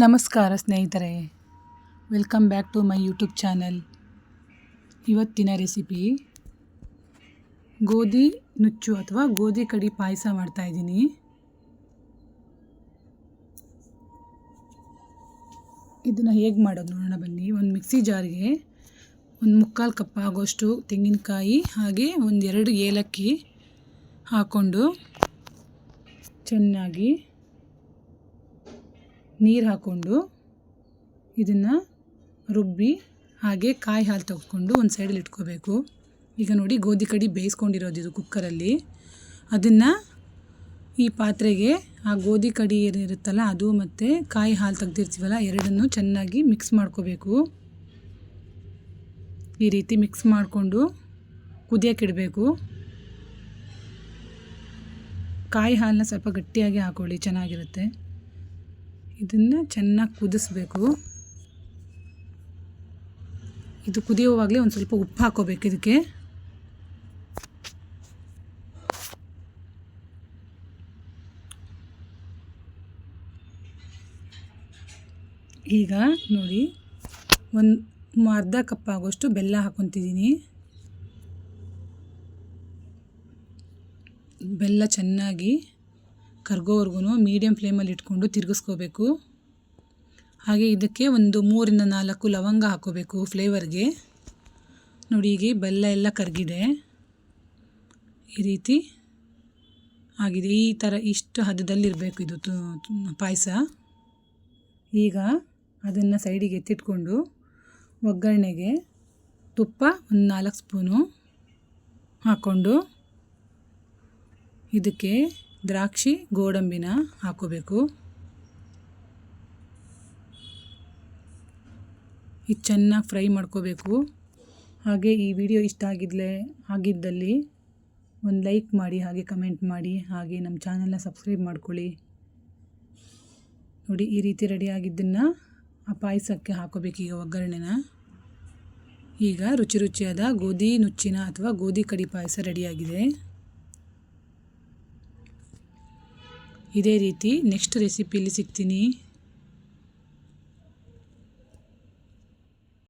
ನಮಸ್ಕಾರ ಸ್ನೇಹಿತರೆ, welcome back to my YouTube channel. ಇವತ್ತಿನ ರೆಸಿಪಿ ಗೋಧಿ ನುಚ್ಚು ಅಥವಾ ಗೋಧಿ ಕಡಿ ಪಾಯಸ ಮಾಡ್ತಾಯಿದ್ದೀನಿ. ಇದನ್ನು ಹೇಗೆ ಮಾಡೋದು ನೋಡೋಣ ಬನ್ನಿ. ಒಂದು ಮಿಕ್ಸಿ ಜಾರ್ಗೆ 1/4 ಕಪ್ ಆಗೋಷ್ಟು ತೆಂಗಿನಕಾಯಿ ಹಾಗೆ 1-2 ಏಲಕ್ಕಿ ಹಾಕ್ಕೊಂಡು ಚೆನ್ನಾಗಿ ನೀರು ಹಾಕ್ಕೊಂಡು ಇದನ್ನು ರುಬ್ಬಿ ಹಾಗೆ ಕಾಯಿ ಹಾಲು ತೆಗೆದುಕೊಂಡು ಒಂದು ಸೈಡಲ್ಲಿ ಇಟ್ಕೋಬೇಕು. ಈಗ ನೋಡಿ, ಗೋಧಿ ಕಡಿ ಬೇಯಿಸ್ಕೊಂಡಿರೋದು ಇದು ಕುಕ್ಕರಲ್ಲಿ. ಅದನ್ನು ಈ ಪಾತ್ರೆಗೆ ಆ ಗೋಧಿ ಕಡಿ ಏನಿರುತ್ತಲ್ಲ ಅದು ಮತ್ತು ಕಾಯಿ ಹಾಲು ತೆಗ್ದಿರ್ತೀವಲ್ಲ ಎರಡನ್ನೂ ಚೆನ್ನಾಗಿ ಮಿಕ್ಸ್ ಮಾಡ್ಕೋಬೇಕು. ಈ ರೀತಿ ಮಿಕ್ಸ್ ಮಾಡಿಕೊಂಡು ಕುದಿಯೋಕ್ಕಿಡಬೇಕು. ಕಾಯಿ ಹಾಲನ್ನ ಸ್ವಲ್ಪ ಗಟ್ಟಿಯಾಗಿ ಹಾಕ್ಕೊಳ್ಳಿ, ಚೆನ್ನಾಗಿರುತ್ತೆ. ಇದನ್ನು ಚೆನ್ನಾಗಿ ಕುದಿಸ್ಬೇಕು. ಇದು ಕುದಿಯುವಾಗಲೇ ಒಂದು ಸ್ವಲ್ಪ ಉಪ್ಪು ಹಾಕೋಬೇಕು ಇದಕ್ಕೆ. ಈಗ ನೋಡಿ, ಅರ್ಧ ಕಪ್ ಆಗೋಷ್ಟು ಬೆಲ್ಲ ಹಾಕ್ಕೊತಿದ್ದೀನಿ. ಬೆಲ್ಲ ಚೆನ್ನಾಗಿ ಕರ್ಗೋವರೆಗೂ ಮೀಡಿಯಮ್ ಫ್ಲೇಮಲ್ಲಿ ಇಟ್ಕೊಂಡು ತಿರುಗಿಸ್ಕೋಬೇಕು. ಹಾಗೆ ಇದಕ್ಕೆ 3-4 ಲವಂಗ ಹಾಕೋಬೇಕು ಫ್ಲೇವರ್ಗೆ. ನೋಡಿ, ಈಗ ಬೆಲ್ಲ ಎಲ್ಲ ಕರಗಿದೆ, ಈ ರೀತಿ ಆಗಿದೆ. ಈ ಥರ ಇಷ್ಟು ಹದದಲ್ಲಿರಬೇಕು ಇದು ಪಾಯಸ. ಈಗ ಅದನ್ನು ಸೈಡಿಗೆ ಎತ್ತಿಟ್ಕೊಂಡು ಒಗ್ಗರಣೆಗೆ ತುಪ್ಪ 4 ಸ್ಪೂನು ಹಾಕ್ಕೊಂಡು ಇದಕ್ಕೆ ದ್ರಾಕ್ಷಿ ಗೋಡಂಬಿನ ಹಾಕೋಬೇಕು. ಇದು ಚೆನ್ನಾಗಿ ಫ್ರೈ ಮಾಡ್ಕೋಬೇಕು. ಹಾಗೆ ಈ ವಿಡಿಯೋ ಇಷ್ಟ ಆಗಿದ್ದಲ್ಲಿ ಒಂದು ಲೈಕ್ ಮಾಡಿ, ಹಾಗೆ ಕಮೆಂಟ್ ಮಾಡಿ, ಹಾಗೆ ನಮ್ಮ ಚಾನಲ್ನ ಸಬ್ಸ್ಕ್ರೈಬ್ ಮಾಡ್ಕೊಳ್ಳಿ. ನೋಡಿ, ಈ ರೀತಿ ರೆಡಿಯಾಗಿದ್ದನ್ನು ಆ ಪಾಯಸಕ್ಕೆ ಹಾಕೋಬೇಕು. ಈಗ ಒಗ್ಗರಣೆನ ಈಗ ರುಚಿಯಾದ ಗೋಧಿ ನುಚ್ಚಿನ ಅಥವಾ ಗೋಧಿ ಕಡಿ ಪಾಯಸ ರೆಡಿಯಾಗಿದೆ. ಇದೇ ರೀತಿ ನೆಕ್ಸ್ಟ್ ರೆಸಿಪಿಲಿ ಸಿಗ್ತೀನಿ.